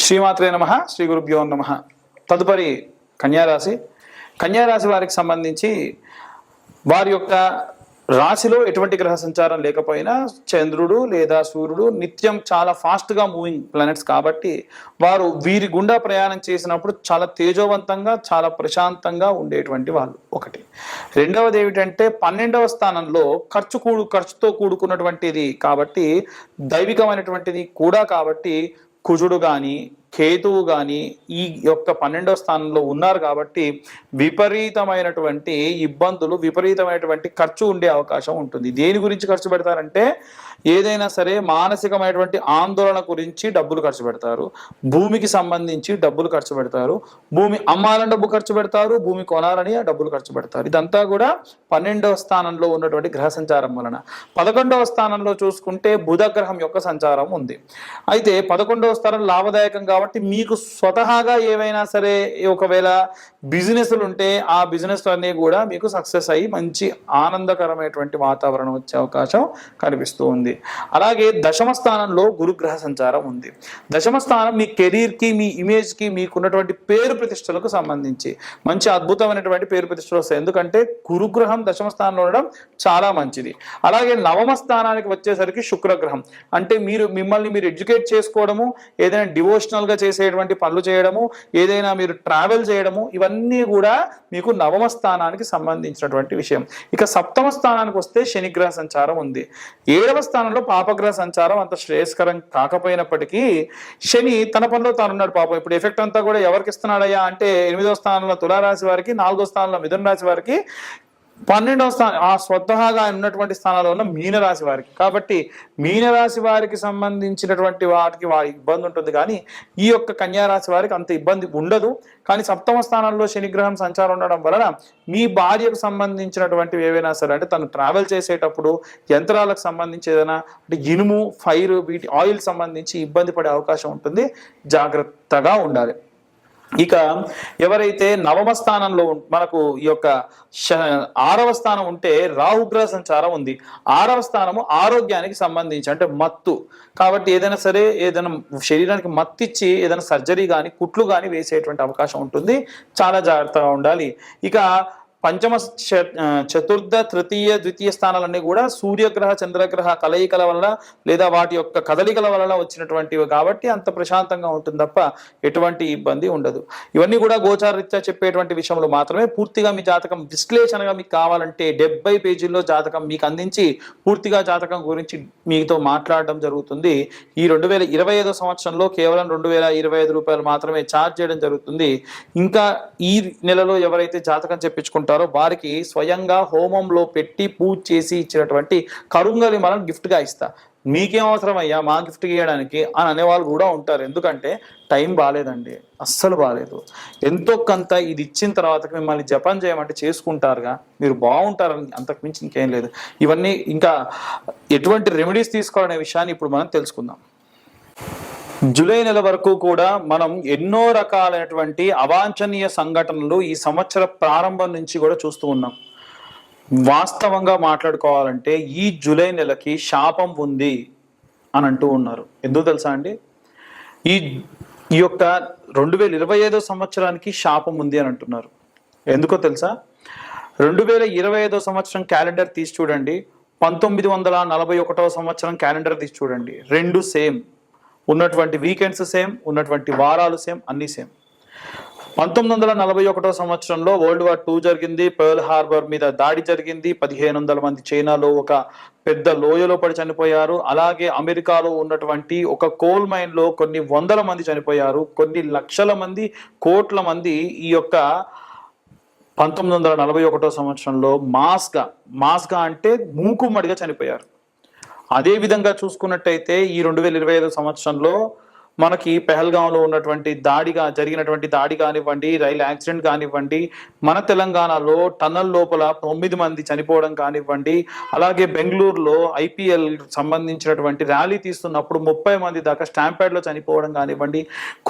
శ్రీమాత్రే నమః, శ్రీ గురుభ్యో నమః. తదుపరి కన్యారాశి. కన్యారాశి వారికి సంబంధించి వారి యొక్క రాశిలో ఎటువంటి గ్రహ సంచారం లేకపోయినా చంద్రుడు లేదా సూర్యుడు నిత్యం చాలా ఫాస్ట్గా మూవింగ్ ప్లానెట్స్ కాబట్టి వారు వీరి గుండా ప్రయాణం చేసినప్పుడు చాలా తేజోవంతంగా చాలా ప్రశాంతంగా ఉండేటువంటి వాళ్ళు ఒకటి. రెండవది ఏమిటంటే 12వ స్థానంలో ఖర్చుతో కూడుకున్నటువంటిది కాబట్టి దైవికమైనటువంటిది కూడా కాబట్టి కుజుడు కానీ కేతువు కానీ ఈ యొక్క 12వ స్థానంలో ఉన్నారు కాబట్టి విపరీతమైనటువంటి ఇబ్బందులు, విపరీతమైనటువంటి ఖర్చు ఉండే అవకాశం ఉంటుంది. దేని గురించి ఖర్చు పెడతారంటే ఏదైనా సరే మానసికమైనటువంటి ఆందోళన గురించి డబ్బులు ఖర్చు పెడతారు, భూమికి సంబంధించి డబ్బులు ఖర్చు పెడతారు, భూమి అమ్మాలని డబ్బు ఖర్చు పెడతారు, భూమి కొనాలని ఆ డబ్బులు ఖర్చు పెడతారు. ఇదంతా కూడా 12వ స్థానంలో ఉన్నటువంటి గ్రహ సంచారం వలన. 11వ స్థానంలో చూసుకుంటే బుధ గ్రహం యొక్క సంచారం ఉంది. అయితే 11వ స్థానం లాభదాయకం కాబట్టి మీకు స్వతహాగా ఏవైనా సరే ఒకవేళ బిజినెస్లు ఉంటే ఆ బిజినెస్ అన్నీ కూడా మీకు సక్సెస్ అయ్యి మంచి ఆనందకరమైనటువంటి వాతావరణం వచ్చే అవకాశం కనిపిస్తూ ఉంది. అలాగే 10వ స్థానంలో గురుగ్రహ సంచారం ఉంది. 10వ స్థానం మీ కెరీర్కి, మీ ఇమేజ్కి, మీకున్నటువంటి పేరు ప్రతిష్టలకు సంబంధించి మంచి అద్భుతమైనటువంటి పేరు ప్రతిష్టలు వస్తాయి. ఎందుకంటే గురుగ్రహం 10వ స్థానంలో ఉండడం చాలా మంచిది. అలాగే 9వ స్థానానికి వచ్చేసరికి శుక్రగ్రహం. అంటే మిమ్మల్ని మీరు ఎడ్యుకేట్ చేసుకోవడము, ఏదైనా డివోషనల్గా చేసేటువంటి పనులు చేయడము, ఏదైనా మీరు ట్రావెల్ చేయడము, ఇవన్నీ కూడా మీకు 9వ స్థానానికి సంబంధించినటువంటి విషయం. ఇక 7వ స్థానానికి వస్తే శనిగ్రహ సంచారం ఉంది. 7వ స్థానంలో పాపగ్రహ సంచారం అంత శ్రేయస్కరం కాకపోయినప్పటికీ శని తన పనిలో తానున్నాడు. పాపం ఇప్పుడు ఎఫెక్ట్ అంతా కూడా ఎవరికి ఇస్తున్నాడయ్యా అంటే 8వ స్థానంలో తులారాశి వారికి, 4వ స్థానంలో మిథున రాశి వారికి, 12వ స్థానం ఆ స్వతహాగా ఉన్నటువంటి స్థానాల్లో ఉన్న మీనరాశి వారికి. కాబట్టి మీనరాశి వారికి సంబంధించినటువంటి వాటికి ఇబ్బంది ఉంటుంది, కానీ ఈ యొక్క కన్యారాశి వారికి అంత ఇబ్బంది ఉండదు. కానీ 7వ స్థానంలో శనిగ్రహం సంచారం ఉండడం వలన మీ భార్యకు సంబంధించినటువంటివి ఏవైనా సరే, అంటే తను ట్రావెల్ చేసేటప్పుడు యంత్రాలకు సంబంధించి ఏదైనా అంటే ఇనుము, ఫైర్, వీటి ఆయిల్ సంబంధించి ఇబ్బంది పడే అవకాశం ఉంటుంది. జాగ్రత్తగా ఉండాలి. ఇక ఎవరైతే 9వ స్థానంలో మనకు ఈ యొక్క 6వ స్థానం ఉంటే రాహుగ్రహ సంచారం ఉంది. 6వ స్థానము ఆరోగ్యానికి సంబంధించి అంటే మత్తు కాబట్టి ఏదైనా సరే ఏదైనా శరీరానికి మత్తిచ్చి ఏదైనా సర్జరీ కానీ కుట్లు కానీ వేసేటువంటి అవకాశం ఉంటుంది. చాలా జాగ్రత్తగా ఉండాలి. ఇక పంచమ, చతుర్థ, తృతీయ, ద్వితీయ స్థానాలన్నీ కూడా సూర్యగ్రహ చంద్రగ్రహ కలయికల వల్ల లేదా వాటి యొక్క కదలికల వల్ల వచ్చినటువంటివి కాబట్టి అంత ప్రశాంతంగా ఉంటుంది తప్ప ఎటువంటి ఇబ్బంది ఉండదు. ఇవన్నీ కూడా గోచారరీత్యా చెప్పేటువంటి విషయంలో మాత్రమే. పూర్తిగా మీ జాతకం విశ్లేషణగా మీకు కావాలంటే 70 పేజీల్లో జాతకం మీకు అందించి పూర్తిగా జాతకం గురించి మీతో మాట్లాడడం జరుగుతుంది. ఈ 2025 సంవత్సరంలో కేవలం 2025 రూపాయలు మాత్రమే ఛార్జ్ చేయడం జరుగుతుంది. ఇంకా ఈ నెలలో ఎవరైతే జాతకం చెప్పించుకుంటారో వారికి స్వయంగా హోమంలో పెట్టి పూజ చేసి ఇచ్చినటువంటి కరుంగలి మనం గిఫ్ట్గా ఇస్తా. మీకేం అవసరం అయ్యా మా గిఫ్ట్ ఇవ్వడానికి అని అనేవాళ్ళు కూడా ఉంటారు. ఎందుకంటే టైం బాగాలేదండి, అస్సలు బాగాలేదు. ఎంతో కొంత ఇది ఇచ్చిన తర్వాత మిమ్మల్ని జపం చేయమంటే చేసుకుంటారుగా, మీరు బాగుంటారని అంతకు మించి ఇంకేం లేదు. ఇవన్నీ ఇంకా ఎటువంటి రెమెడీస్ తీసుకోవాలనే విషయాన్ని ఇప్పుడు మనం తెలుసుకుందాం. జూలై నెల వరకు కూడా మనం ఎన్నో రకాలైనటువంటి అవాంఛనీయ సంఘటనలు ఈ సంవత్సర ప్రారంభం నుంచి కూడా చూస్తూ ఉన్నాం. వాస్తవంగా మాట్లాడుకోవాలంటే ఈ జూలై నెలకి శాపం ఉంది అని అంటూ ఉన్నారు. ఎందుకు తెలుసా అండి? ఈ యొక్క 2025 సంవత్సరానికి శాపం ఉంది అని అంటున్నారు. ఎందుకో తెలుసా? 2025 సంవత్సరం క్యాలెండర్ తీసి చూడండి, 1941 సంవత్సరం క్యాలెండర్ తీసి చూడండి, రెండు సేమ్. ఉన్నటువంటి వీకెండ్స్ సేమ్, ఉన్నటువంటి వారాలు సేమ్, అన్నీ సేమ్. 1941 సంవత్సరంలో వరల్డ్ వార్ 2 జరిగింది. పర్ల్ హార్బర్ మీద దాడి జరిగింది. 1500 మంది చైనాలో ఒక పెద్ద లోయలో పడి చనిపోయారు. అలాగే అమెరికాలో ఉన్నటువంటి ఒక కోల్ మైన్లో కొన్ని వందల మంది చనిపోయారు. కొన్ని లక్షల మంది, కోట్ల మంది ఈ యొక్క 1941 సంవత్సరంలో మాస్గా అంటే మూకుమ్మడిగా చనిపోయారు. అదే విధంగా చూసుకున్నట్టయితే ఈ 2025 సంవత్సరంలో మనకి పెహల్గాంలో ఉన్నటువంటి జరిగినటువంటి దాడి కానివ్వండి, రైలు యాక్సిడెంట్ కానివ్వండి, మన తెలంగాణలో టన్నల్ లోపల 9 మంది చనిపోవడం కానివ్వండి, అలాగే బెంగళూరులో IPL సంబంధించినటువంటి ర్యాలీ తీస్తున్నప్పుడు 30 మంది దాకా స్టాంప్యాడ్లో చనిపోవడం కానివ్వండి,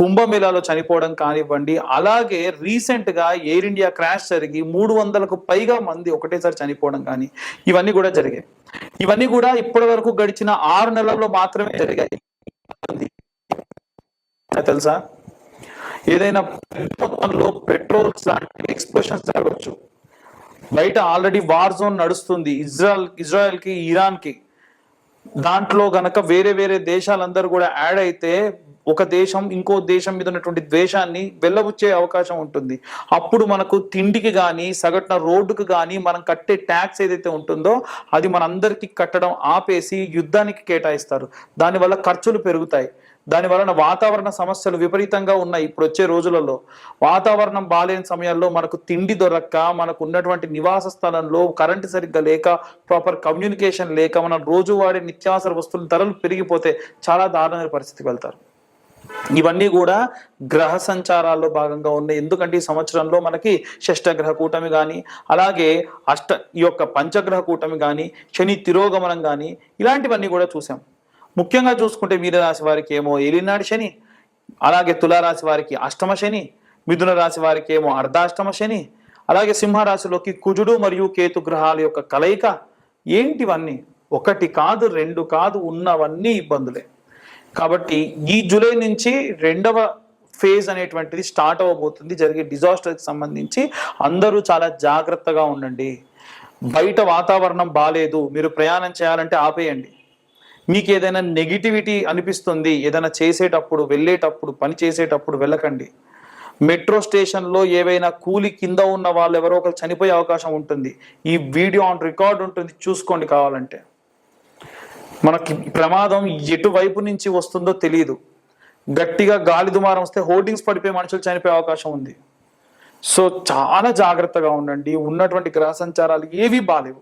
కుంభమేళాలో చనిపోవడం కానివ్వండి, అలాగే రీసెంట్గా ఎయిర్ ఇండియా క్రాష్ జరిగి 300కు పైగా మంది ఒకటేసారి చనిపోవడం కానీ ఇవన్నీ కూడా జరిగాయి. ఇవన్నీ కూడా ఇప్పటి వరకు గడిచిన 6 నెలల్లో మాత్రమే జరిగాయి. తెలుసా? ఏదైనా మొత్తంలో పెట్రోల్స్ లాంటి ఎక్స్ప్లోషన్స్ జరగవచ్చు. బయట ఆల్రెడీ వార్ జోన్ నడుస్తుంది ఇజ్రాయెల్కి ఇరాన్కి. దాంట్లో గనక వేరే వేరే దేశాలందరూ కూడా యాడ్ అయితే ఒక దేశం ఇంకో దేశం మీద ఉన్నటువంటి ద్వేషాన్ని వెళ్ళబుచ్చే అవకాశం ఉంటుంది. అప్పుడు మనకు తిండికి కానీ సగటున రోడ్డుకు కానీ మనం కట్టే ట్యాక్స్ ఏదైతే ఉంటుందో అది మనందరికీ కట్టడం ఆపేసి యుద్ధానికి కేటాయిస్తారు. దానివల్ల ఖర్చులు పెరుగుతాయి. దాని వలన వాతావరణ సమస్యలు విపరీతంగా ఉన్నాయి. ఇప్పుడు వచ్చే రోజులలో వాతావరణం బాలేని సమయాల్లో మనకు తిండి దొరక్క, మనకు ఉన్నటువంటి నివాస స్థలంలో కరెంటు సరిగ్గా లేక, ప్రాపర్ కమ్యూనికేషన్ లేక, మనం రోజు వాడే నిత్యావసర వస్తువుల ధరలు పెరిగిపోతే చాలా దారుణమైన పరిస్థితికి వెళ్తారు. ఇవన్నీ కూడా గ్రహ సంచారాల్లో భాగంగా ఉన్నాయి. ఎందుకంటే ఈ సంవత్సరంలో మనకి షష్టగ్రహ కూటమి కానీ, అలాగే ఈ యొక్క పంచగ్రహ కూటమి కానీ, శని తిరోగమనం కానీ, ఇలాంటివన్నీ కూడా చూసాం. ముఖ్యంగా చూసుకుంటే మీనరాశి వారికి ఏమో ఏలినాడు శని, అలాగే తులారాశి వారికి అష్టమ శని, మిథున రాశి వారికి ఏమో అర్ధాష్టమ శని, అలాగే సింహరాశిలోకి కుజుడు మరియు కేతు గ్రహాల యొక్క కలయిక. ఏంటివన్నీ? ఒకటి కాదు, రెండు కాదు, ఉన్నవన్నీ ఇబ్బందులే. కాబట్టి ఈ జూలై నుంచి రెండవ ఫేజ్ అనేటువంటిది స్టార్ట్ అవ్వబోతుంది. జరిగే డిజాస్టర్కి సంబంధించి అందరూ చాలా జాగ్రత్తగా ఉండండి. బయట వాతావరణం బాలేదు, మీరు ప్రయాణం చేయాలంటే ఆపేయండి. మీకు ఏదైనా నెగిటివిటీ అనిపిస్తుంది, ఏదైనా చేసేటప్పుడు, వెళ్ళేటప్పుడు, పని చేసేటప్పుడు వెళ్ళకండి. మెట్రో స్టేషన్లో ఏవైనా కూలి కింద ఉన్న వాళ్ళు ఎవరో ఒకరు చనిపోయే అవకాశం ఉంటుంది. ఈ వీడియో ఆన్ రికార్డ్ ఉంటుంది, చూసుకోండి కావాలంటే. మనకి ప్రమాదం ఎటువైపు నుంచి వస్తుందో తెలియదు. గట్టిగా గాలి దుమారం వస్తే హోర్డింగ్స్ పడిపోయి మనుషులు చనిపోయే అవకాశం ఉంది. సో చాలా జాగ్రత్తగా ఉండండి. ఉన్నటువంటి గ్రహ సంచారాలు ఏవి బాలేవు,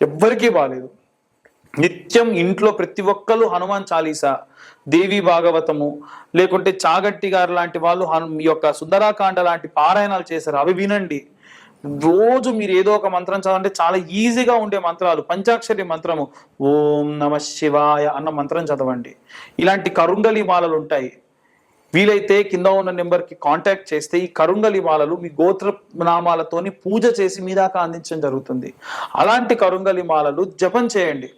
ఎవ్వరికీ బాలేదు. నిత్యం ఇంట్లో ప్రతి ఒక్కరు హనుమాన్ చాలీసా, దేవి భాగవతము, లేకుంటే చాగట్టి గారు లాంటి వాళ్ళు ఈ యొక్క సుందరాకాండ లాంటి పారాయణాలు చేశారు, అవి వినండి. రోజు మీరు ఏదో ఒక మంత్రం చదవంటే చాలా ఈజీగా ఉండే మంత్రాలు, పంచాక్షరి మంత్రము ఓం నమ శివాయ అన్న మంత్రం చదవండి. ఇలాంటి కరుంగలి మాలలు ఉంటాయి. వీలైతే కింద ఉన్న నెంబర్కి కాంటాక్ట్ చేస్తే ఈ కరుంగలి మాలలు మీ గోత్ర నామాలతోని పూజ చేసి మీ దాకా అందించడం జరుగుతుంది. అలాంటి కరుంగలి మాలలు జపం చేయండి.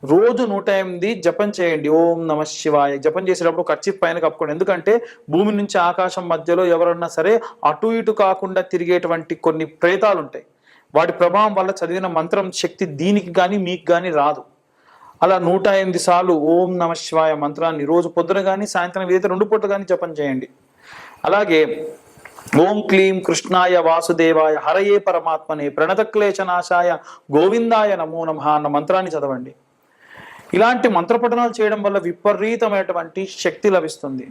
రోజు 108 జపం చేయండి. ఓం నమ శివాయ జపం చేసేటప్పుడు కర్చీఫ్ పైన కప్పుకోండి. ఎందుకంటే భూమి నుంచి ఆకాశం మధ్యలో ఎవరన్నా సరే అటు ఇటు కాకుండా తిరిగేటువంటి కొన్ని ప్రేతాలు ఉంటాయి. వాటి ప్రభావం వల్ల చదివిన మంత్రం శక్తి దీనికి కానీ మీకు కానీ రాదు. అలా 108 సార్లు ఓం నమ శివాయ మంత్రాన్ని రోజు పొద్దున కానీ సాయంత్రం ఏదైతే 2 పూటలు కానీ జపం చేయండి. అలాగే ఓం క్లీం కృష్ణాయ వాసుదేవాయ హరయే పరమాత్మనే ప్రణత క్లేశనాశాయ గోవిందాయ నమో నమః అన్న మంత్రాన్ని చదవండి. ఇలాంటి మంత్రపఠనాలు చేయడం వల్ల విపరీతమైనటువంటి శక్తి లభిస్తుంది.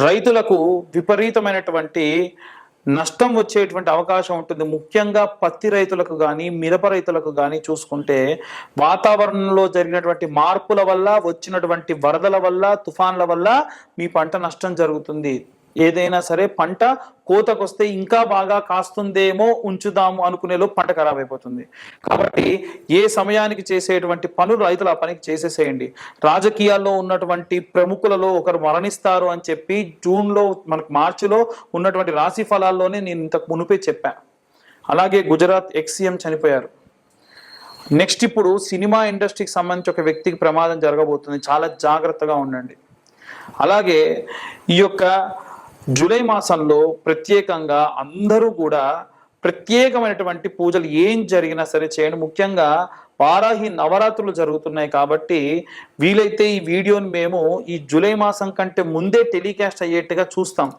రైతులకు విపరీతమైనటువంటి నష్టం వచ్చేటువంటి అవకాశం ఉంటుంది. ముఖ్యంగా పత్తి రైతులకు కానీ, మిరప రైతులకు కానీ చూసుకుంటే వాతావరణంలో జరిగినటువంటి మార్పుల వల్ల, వచ్చినటువంటి వరదల వల్ల, తుఫాన్ల వల్ల మీ పంట నష్టం జరుగుతుంది. ఏదైనా సరే పంట కోతకొస్తే ఇంకా బాగా కాస్తుందేమో, ఉంచుదాము అనుకునేలో పంట ఖరాబ్ అయిపోతుంది. కాబట్టి ఏ సమయానికి చేసేటువంటి పనులు రైతులు ఆ పనికి చేసేసేయండి. రాజకీయాల్లో ఉన్నటువంటి ప్రముఖులలో ఒకరు మరణిస్తారు అని చెప్పి జూన్లో మనకు మార్చిలో ఉన్నటువంటి రాశి ఫలాల్లోనే నేను ఇంతకు మునిపే చెప్పా. అలాగే గుజరాత్ ఎక్స్-సీఎం చనిపోయారు. నెక్స్ట్ ఇప్పుడు సినిమా ఇండస్ట్రీకి సంబంధించి ఒక వ్యక్తికి ప్రమాదం జరగబోతుంది. చాలా జాగ్రత్తగా ఉండండి. అలాగే ఈ యొక్క జూలై మాసంలో ప్రత్యేకంగా అందరూ కూడా ప్రత్యేకమైనటువంటి పూజలు ఏం జరిగినా సరే చేయండి. ముఖ్యంగా వారాహి నవరాత్రులు జరుగుతున్నాయి కాబట్టి వీలైతే ఈ వీడియోని మేము ఈ జూలై మాసం కంటే ముందే టెలికాస్ట్ అయ్యేట్టుగా చూస్తాం.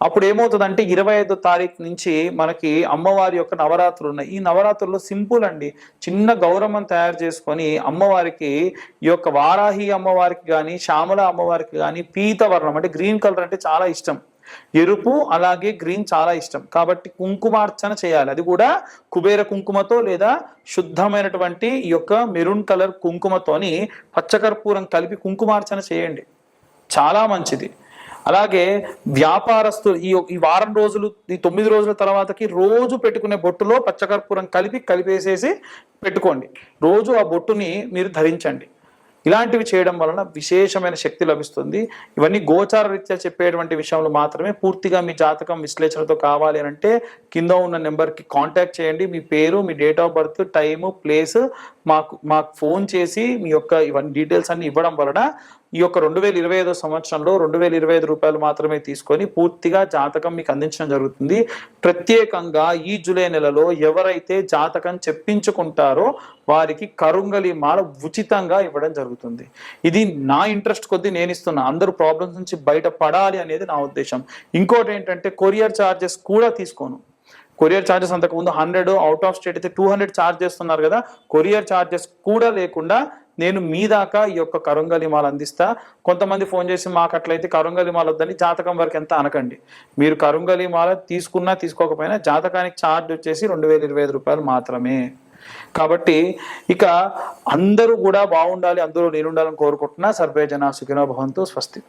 అప్పుడు ఏమవుతుందంటే 25వ తారీఖు నుంచి మనకి అమ్మవారి యొక్క నవరాత్రులు ఉన్నాయి. ఈ నవరాత్రుల్లో సింపుల్ అండి, చిన్న గౌరవం తయారు చేసుకొని అమ్మవారికి, ఈ యొక్క వారాహి అమ్మవారికి కానీ, శ్యామల అమ్మవారికి కానీ పీతవర్ణం అంటే గ్రీన్ కలర్ అంటే చాలా ఇష్టం. ఎరుపు అలాగే గ్రీన్ చాలా ఇష్టం కాబట్టి కుంకుమార్చన చేయాలి. అది కూడా కుబేర కుంకుమతో లేదా శుద్ధమైనటువంటి ఈ యొక్క మెరూన్ కలర్ కుంకుమతోని పచ్చకర్పూరం కలిపి కుంకుమార్చన చేయండి, చాలా మంచిది. అలాగే వ్యాపారస్తులు ఈ వారం రోజులు, ఈ 9 రోజుల తర్వాతకి రోజు పెట్టుకునే బొట్టులో పచ్చకర్పూరం కలిపేసేసి పెట్టుకోండి. రోజు ఆ బొట్టుని మీరు ధరించండి. ఇలాంటివి చేయడం వలన విశేషమైన శక్తి లభిస్తుంది. ఇవన్నీ గోచార రీత్యా చెప్పేటువంటి విషయంలో మాత్రమే. పూర్తిగా మీ జాతకం విశ్లేషణతో కావాలి అని అంటే కింద ఉన్న నెంబర్కి కాంటాక్ట్ చేయండి. మీ పేరు, మీ date of birth, time, place మాకు ఫోన్ చేసి మీ యొక్క ఇవన్నీ డీటెయిల్స్ అన్ని ఇవ్వడం వలన ఈ యొక్క 2025 సంవత్సరంలో 2025 రూపాయలు మాత్రమే తీసుకొని పూర్తిగా జాతకం మీకు అందించడం జరుగుతుంది. ప్రత్యేకంగా ఈ జూలై నెలలో ఎవరైతే జాతకం చెప్పించుకుంటారో వారికి కరుంగలి మాల ఉచితంగా ఇవ్వడం జరుగుతుంది. ఇది నా ఇంట్రెస్ట్ కొద్దీ నేను ఇస్తున్నా, అందరూ ప్రాబ్లమ్స్ నుంచి బయటపడాలి అనేది నా ఉద్దేశం. ఇంకోటి ఏంటంటే కొరియర్ ఛార్జెస్ కూడా తీసుకోను. కొరియర్ ఛార్జెస్ అంతకుముందు 100, అవుట్ ఆఫ్ స్టేట్ అయితే 200 ఛార్జ్ చేస్తున్నారు కదా, కొరియర్ ఛార్జెస్ కూడా లేకుండా నేను మీ దాకా ఈ యొక్క కరుంగలి మాల అందిస్తా. కొంతమంది ఫోన్ చేసి మాకు అట్లయితే కరుంగలి మాల వద్దని జాతకం వరకు ఎంత అనకండి. మీరు కరుంగలి మాల తీసుకున్నా తీసుకోకపోయినా జాతకానికి ఛార్జ్ వచ్చేసి 2025 రూపాయలు మాత్రమే. కాబట్టి ఇక అందరూ కూడా బాగుండాలి, అందరూ నేనుండాలని కోరుకుంటున్నా. సర్వే జనా సుఖినో భవంతు. స్వస్తి.